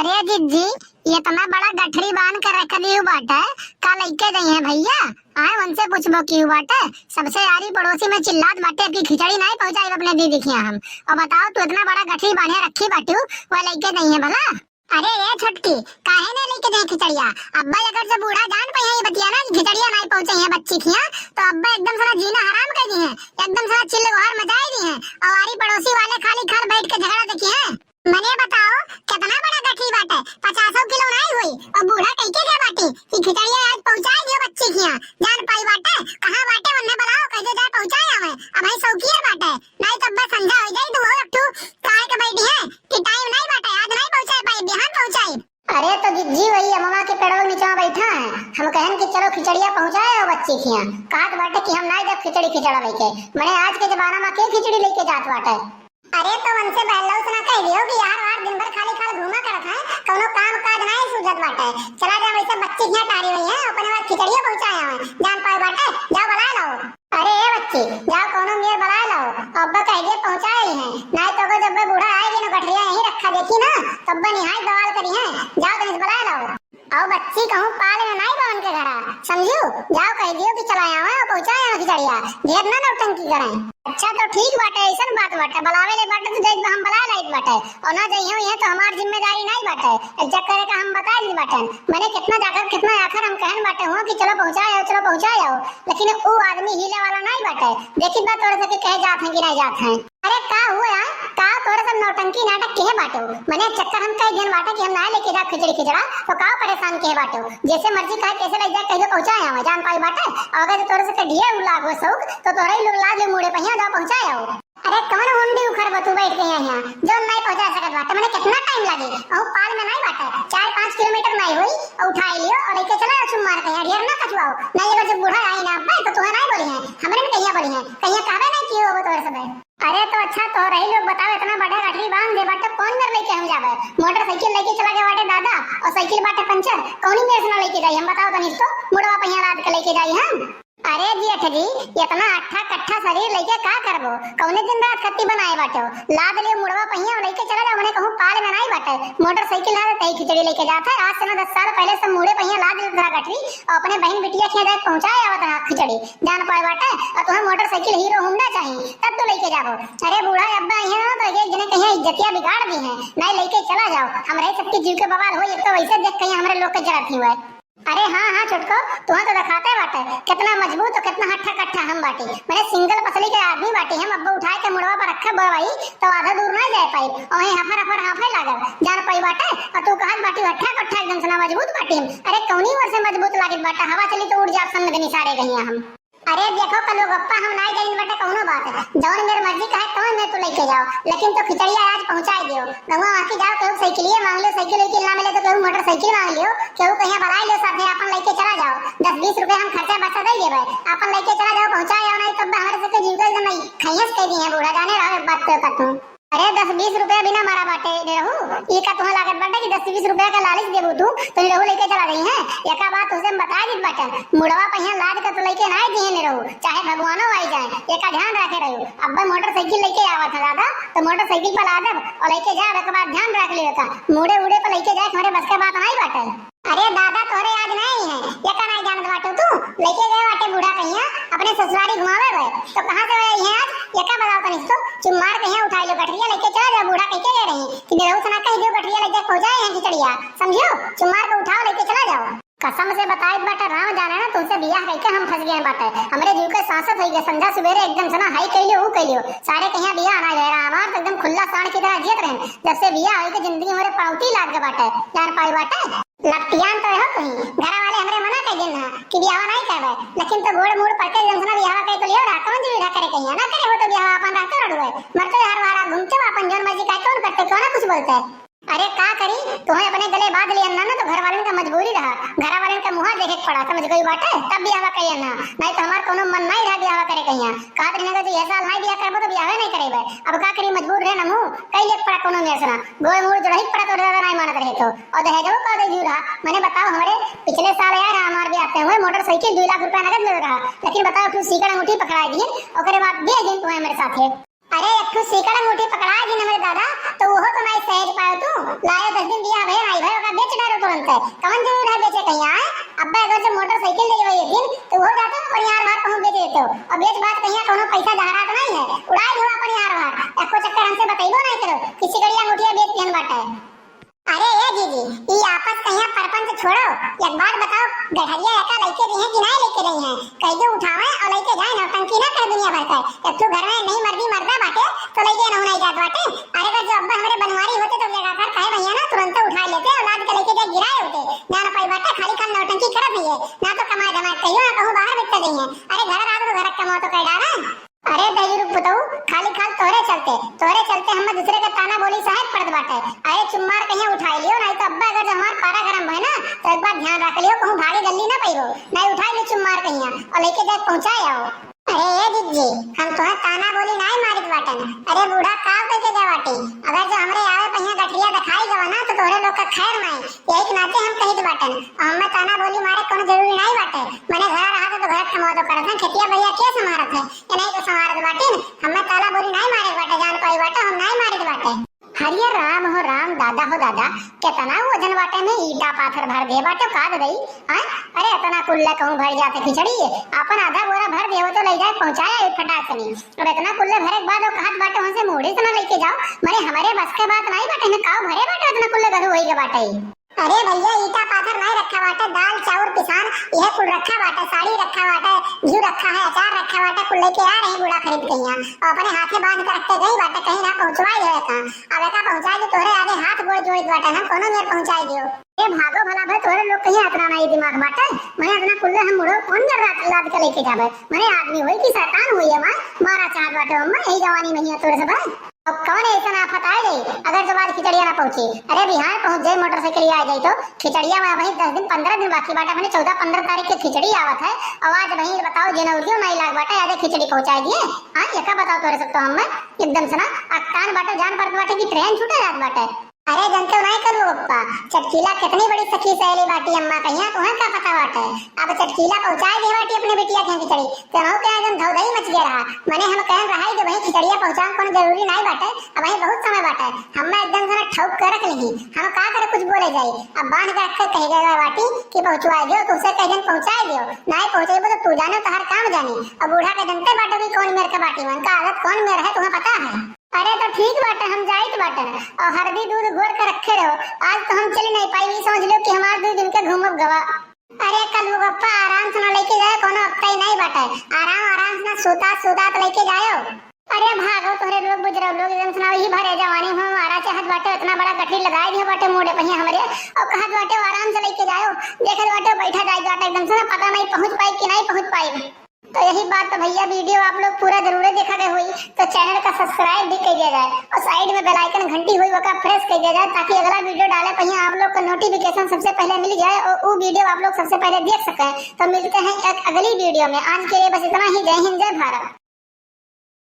अरे जिज्जी, ये इतना बड़ा गठरी बांध कर रख दियो बाटे। का लइके गई है भैया? आए उनसे पूछबो क्यों बाटे। सबसे यारी पड़ोसी में चिल्लात बाटे की खिचड़ी नहीं पहुंचाई अपने दीदी के हम। और बताओ तू इतना बड़ा गठरी बांधे रखी बाटू, वो लइके गई है भला? अरे ये छुटकी, काहे ने लेके गए खिचड़िया? अब्बा अगर से बूढ़ा जान पे ये बतिया ना खिचड़िया नहीं पहुंचाई है बच्ची खिया, तो अब्बा एकदम सारा जीना हराम कर दी है, एकदम सारा चिल्लवार मचाई दी है। और यारी पड़ोसी वाले खाली घर बैठ के झगड़ा देखी है। मने बताओ कितना बड़ा गठरी बाटे? 50 किलो नहीं हुई। और बूढ़ा कह के गया बाटे कि खिचड़िया आज पहुंचाई दियो बच्ची खिया। जान पाई बाटे कहां बाटे उन्हें बुलाओ, कैसे जाए पहुंचाए हमें। अब भाई सौकी है बाटे, नहीं तब बस समझा हो जाए तू और तू काहे के बैठी है कि टाइम नहीं बाटे, आज नहीं पहुंचाए पाई, बिहान पहुंचाई। अरे तो जिज्जी वही अम्मा के पेड़ों नीचे बैठा है, हम कहन कि चलो खिचड़िया पहुंचाए और बच्ची खिया। कहत बाटे कि हम नहीं जब खिचड़ी खिचड़ा लेके, मने आज के जमाना में के खिचड़ी लेके जात बाटे। अरे तो उनसे बहलो से ना कह दियो कि यार वार दिन भर खाली खाली घूमा करत है, कोनो काम काज नहीं सूझत बाटे। चला जा वैसे बच्ची यहाँ टारी हुई है, अपने बाद खिचड़िया पहुंचाया है। जान पाए बाटे जाओ बुला लो। अरे ए बच्ची जाओ कोनो मेर बुला लो, अब्बा कह दिए पहुंचाए हैं। नहीं तो जब बूढ़ा आएगी ना गठरिया यहीं रखा देखी ना, तब निहाय बवाल करी है। जाओ तनिक बुला लो। और बच्ची कहूँ पाल में नहीं बांध के घरा, समझू? जाओ कह दियो कि चला आवा और पहुंचाया खिचड़िया, ढेर ना नौटंकी करें। अच्छा तो ठीक बाटे, ऐसन बात बाटे, बुलावे ले बाटे तो जब हम बुला लाइट बाटे और ना जइयो ये तो हमार जिम्मेदारी नहीं बाटे। जब करे का हम बता दी बाटे, मैंने कितना जाकर कितना आखिर हम कहन बाटे हो कि चलो पहुंचाए चलो पहुंचाए आओ, लेकिन वो आदमी हिले वाला नहीं बाटे। देखी बात थोड़े से कह जात है कि नहीं जात है। अरे का हुआ यार, का थोड़ा सा नौटंकी नाटक के बाटो, मैंने चक्कर हम कई दिन बाटे कि हम ना लेके जा खिचड़ी खिचड़ा, तो का परेशान के बाटो, जैसे मर्जी कहे कैसे ले जा कह पहुंचाए हम। जान पाई बाटे अगर थोड़े से कढ़िए लागो सौक तो थोड़े ही लोग लाग ले मुड़े पहिया जा पहुंचाए आओ। अरे कौन हुंडी उखड़ बतू बैठ गए यहाँ जो नहीं पहुंचा सकत बाटे, मैंने कितना टाइम लगे और पाल में नहीं बाटे 4-5 किलोमीटर नहीं हुई और उठाए लियो और लेके चला चुम मार के ढेर ना कछुआओ। नहीं अगर जब बूढ़ा आई ना अब्बा तो तुम्हें नहीं बोली है, हमरे ने कहिया बोली है, कहिया काबे नहीं कियो वो तोरे सब। अरे तो अच्छा तो रही लोग बताओ इतना बड़ा गठरी बांध दे बाटे कौन घर लेके हम जावे? मोटरसाइकिल लेके चला गया बाटे दादा और साइकिल बाटे पंचर, कौनी मेरे से ना लेके जाई हम बताओ तनी तो मुड़वा पहिया लाद के लेके जाई हम। अरे जी अठ जी इतना अट्ठा कट्ठा शरीर लेके का करबो, कौने दिन रात खत्ती बनाए बाटे लाद ले मुड़वा पहिया लेके चला जा। मैंने कहूं पाल में नहीं बाटे मोटरसाइकिल है तई खिचड़ी लेके जाता है। आज से ना 10 साल पहले सब मुड़े पहिया लाद ले गठरी और अपने बहन बिटिया के जाए पहुंचाए आवत है खिचड़ी। जान पाए बाटे और तुम्हें मोटरसाइकिल हीरो होंडा चाहिए तब तो लेके जाओ। अरे बूढ़ा अब्बा यहाँ तो एक जने कहीं इज्जतिया बिगाड़ दी है, नहीं लेके चला जाओ, हमरे सबकी जीव के बवाल हो। एक तो वैसे देख कहीं हमरे लोग के जरूरत हुआ है। अरे हाँ हाँ छोटको तुम्हें तो दिखाते बाटे कितना मजबूत और कितना हट्ठा कट्ठा हम बाटे, मैंने सिंगल पसली के आदमी बाटे हम। अब्बा उठाए के मुड़वा पर रखे बोवाई तो आधा दूर ना जा पाई और वहीं हफर हाफे लागल। जान पाई बाटे और तू कहत बाटी हट्ठा कट्ठा एकदम से मजबूत बाटे। अरे कौनी वर से मजबूत लागत बाटा, हवा चली तो उड़ जा संग देनी सारे कहिया हम। अरे देखो कलो गप्पा हम नहीं गई बटे कौनो बात है, जौन मेरी मर्जी कहे तौन मैं तू लेके जाओ, लेकिन तो खिचड़िया आज पहुंचाई दियो। गवा आके जाओ केहू साइकिलिए मांग लियो, साइकिल ना मिले तो केहू मोटरसाइकिल मांग लियो, केहू कहीं बुला लियो साथे अपन लेके चला जाओ। 10-20 रुपए हम खर्चा बचा दे देबे, अपन लेके चला जाओ पहुंचाए आओ। नहीं तब हमारे से जीव के नहीं खैयस कह दी है बूढ़ा जाने रहो बात तो करतू। अरे 10-20 रुपया बिना मारा बाटे दे रहू, ये का तुम्हें लागत बाटे कि 10-20 रुपया का लालच देबू तू तो रहू लेके चला रही है। एका बात तुझे बता दी बाटे मुड़वा पहिया लाद के तो लेके नहीं दिए ने रहू, चाहे भगवानो आई जाए एका ध्यान रखे रहू। अब्बा मोटरसाइकिल लेके आवत है दादा तो मोटरसाइकिल पर ला दे और लेके जा, एक बात ध्यान रख लियो का मुड़े उड़े पर लेके जाए तुम्हारे बस के बात नहीं बाटे। अरे दादा तोरे याद नहीं है एका नहीं जानत बाटो तू लेके गए बाटे बूढ़ा कहिया अपने ससुरारी घुमावे गए तो कहां से गए हैं आज एका बताओ तनी तो चुम्मार कहिया उठा लो गठरिया लेके चला जा। बूढ़ा कह के ले रही कि देहु सना कह दियो गठरिया लेके पहुंचाए हैं खिचड़िया, समझियो? चुम्मार को उठाओ लेके चला जाओ। कसम से बताए बाटे राम जाने ना तुमसे बियाह करके हम फंस गए बाटे, हमरे जीव के सांसत हो गए। संजा सवेरे एकदम से ना हाई कइलियो ऊ कइलियो सारे कहिया बियाह ना ले रहा हमार तो एकदम खुला साण की तरह जियत रहे। जब से बियाह होई के जिंदगी हमारे पौती लाग के बाटे। जान पाई बाटे लपटियान तो हो कहीं घर वाले हमरे मना कर देना कि बियाह नहीं करबे, लेकिन तो गोड़ मुड़ पड़ के एकदम से बियाह कर तो लियो रा कौन जी करे कहिया ना करे हो तो बियाह अपन रहते रडवे मरते हर वारा घूमते अपन जन मर्जी का कौन करते कौन कुछ बोलते। अरे का करी तुम्हें अपने गले बांध लिया ना तो घर वालों का मजबूरी रहा, घर वालों का मुंह देखे पड़ा, समझ गई बाटे तब बियाह करिए ना, नहीं तो हमार कोनो मन नहीं रहा बियाह करे कहिया। कहा तने जो ये साल नहीं बियाह करबो तो बियाह नहीं करेबे, अब का करी मजबूर रहे ना मुंह कई लेक पड़ा कोनो मेरे सुना गोय मुड़ जड़ही पड़ा तो दादा नहीं मानत रहे तो और दहेजो का दे जू रहा। मैंने बताओ हमारे पिछले साल यार हमार भी आते हुए मोटरसाइकिल 2 लाख रुपया नगद ले रहा, लेकिन बताओ तू सीकड़ अंगूठी पकड़ा दी ओकरे बाद दे दिन तुम्हें मेरे साथ है। अरे एक सीकड़ अंगूठी पकड़ा दी ना मेरे दादा तो वो तो नहीं सहज पाए तू लाए 10 दिन दिया भैया तुरंत कौन जरूर है बेचे कहीं आए अब्बा अगर से मोटरसाइकिल ले वही दिन तो हो जाता है परिवार बात कहूं बेचे तो अब बेच बात कहीं कोनो पैसा दहरा तो नहीं है उड़ाई हुआ परिवार बात एको चक्कर हमसे बताइबो नहीं करो किसी गड़िया मुठिया बेच पियन बाटे। अरे ये जीजी ये आपस कहीं परपंच छोड़ो एक बात बताओ गठरिया एका लेके रही है कि नहीं लेके रही है कहीं जो उठावे और लेके जाए नौटंकी ना कर दुनिया भर का एक तो घर में नहीं मर्दी मर्दा बाटे तो लेके ना नहीं जात बाटे। अरे अगर जो अब्बा हमारे बनवारी होते तो लगा कर कहे भैया ना तुरंत उठा लेते औलाद के लेके जाए गिराए होते ना ना पाई बाटे खाली खान नौटंकी करत है ना तो कमा जमा कहियो ना कहूं बाहर बिकते नहीं है। अरे घर आ तो घर कमाओ तो कह डाला। अरे दही रुक बताऊ खाली खाल तोरे चलते हम दूसरे का ताना बोली साहब पड़त बाटे। अरे चुम्मार कहीं उठाई लियो नहीं तो अब्बा अगर हमार पारा गरम है ना तो एक बार ध्यान रख लियो कहूं भारी गल्ली ना पइरो नहीं उठाई ले चुम्मार कहीं और लेके जाके पहुंचाए आओ। अरे ये जिज्जी हम तो ताना बोली नहीं मारित बाटन अरे बूढ़ा काव करके गवाटी अगर जो हमरे आवे पहिया गठरिया दिखाई गवा ना तो तोरे लोग का खैर नहीं यही के नाते हम कहित बाटन हम ताना बोली मारे कोनो जरूरी नहीं बाटे मैंने घर रहा तो घर कमा तो करत है खेतिया भैया के समारत है ये नहीं तो समारत बाटे हमें ताला बोली नहीं मारे बाटे जान पाई बाटे हम नहीं मारित बाटे। हरिया राम हो राम दादा हो दादा कितना वजन बाटे में ईटा पाथर भर दे बाटे काद दई हां अरे इतना कुल्ला कहूं भर जाते खिचड़ी अपन आधा बोरा भर देव तो ले जाए पहुंचाया एक फटाक से और इतना कुल्ले भरे के बाद वो कहत बाटे वहां से मोड़ी से ना लेके जाओ मारे हमारे बस के बात नहीं बाटे ने काव भरे बाटे इतना कुल्ले गधु होई के बाटे। अरे भैया ईटा पाथर नहीं रखा बाटे दाल चावल पिसान यह कुल रखा बाटे साड़ी रखा बाटे घी रखा है अचार रखा बाटे कुल लेके आ रहे बूढ़ा खरीद के यहाँ और अपने हाथे बांध के रखते गई बाटे कहीं ना पहुंचवाई है का अब एका पहुंचाई दे तोरे आगे हाथ गोड़ जोड़ बाटे हम कोनो मेर पहुंचाई दियो। ए भागो भला भाई तोरे लोग कहीं इतना नहीं दिमाग बाटे मैंने इतना कुल्ले हम मुड़ो कौन कर रात लाद के लेके जावे मैंने आदमी होई कि शैतान हुई है मारा चाहत बाटे अम्मा यही जवानी में ही तोरे से भाई अब कौन ऐसा ना फटाए गई अगर जो बात खिचड़िया ना पहुंची अरे बिहार पहुंच जाए मोटरसाइकिल आ गई तो खिचड़िया में वही 10 दिन 15 दिन बाकी बाटा मैंने 14-15 तारीख की खिचड़ी आवत है और आज वही बताओ जनवरी नहीं लाग बाटा आधे खिचड़ी पहुंचाई दिए हां ये का बताओ तोरे सब तो हम एकदम से ना अकान बाटा जान पर बाटे की ट्रेन छूटे जात बाटे। अरे जनते नहीं करू पप्पा चटकीला कितनी बड़ी सखी सहेली बाटी अम्मा कहिया तुम्हें क्या पता बाटे अब चटकीला पहुंचाए दे बाटी अपने बिटिया के खिचड़ी तनो के एकदम धौधई मच गया रहा मैंने हम कह रहा है कि वही खिचड़िया पहुंचान कोनो जरूरी नहीं बाटे अब वही बहुत समय बाटे हम एकदम से ठोक कर रख ली हम का करे कुछ बोले जाई अब बांध के रख के कह गए बाटी कि पहुंचवा दियो तो उसे कह दिन पहुंचाए दियो नहीं पहुंचेबो तो तू जाने तो हर काम जाने अब बूढ़ा के जनते बाटे भी कौन मेरे के बाटी मन का आदत कौन मेरा है तुम्हें पता है। अरे तो ठीक बाटे हम जाइत बाटे और हरदी दूध घोर के रखे रहो आज तो हम चले नहीं पाई समझ लो कि हमारे 2 दिन के घूमब गवा। अरे कल वो गप्पा आराम से ना लेके जाए कोनो हफ्ता ही नहीं बाटे आराम से ना सोता तो लेके जाओ। अरे भागो तोरे लोग बुजरा लोग एकदम सुना ही भरे जवानी में मारा चाहत बाटे इतना बड़ा गठरी लगाए दिया बाटे मोड़े पहिया हमरे और कहत बाटे आराम से लेके जाओ देखत बाटे बैठा जाए बाटे एकदम से पता नहीं पहुंच पाई कि नहीं पहुंच पाई। तो यही बात तो भैया वीडियो आप लोग पूरा जरूर देखा गए हुई तो चैनल का सब्सक्राइब भी कर दिया जाए और साइड में बेल आइकन घंटी हुई वो का प्रेस कर दिया जाए ताकि अगला वीडियो डाले पहिया आप लोग को नोटिफिकेशन सबसे पहले मिल जाए और वो वीडियो आप लोग सबसे पहले देख सकें। तो मिलते हैं एक अगली वीडियो में आज के लिए बस इतना ही। जय हिंद जय भारत।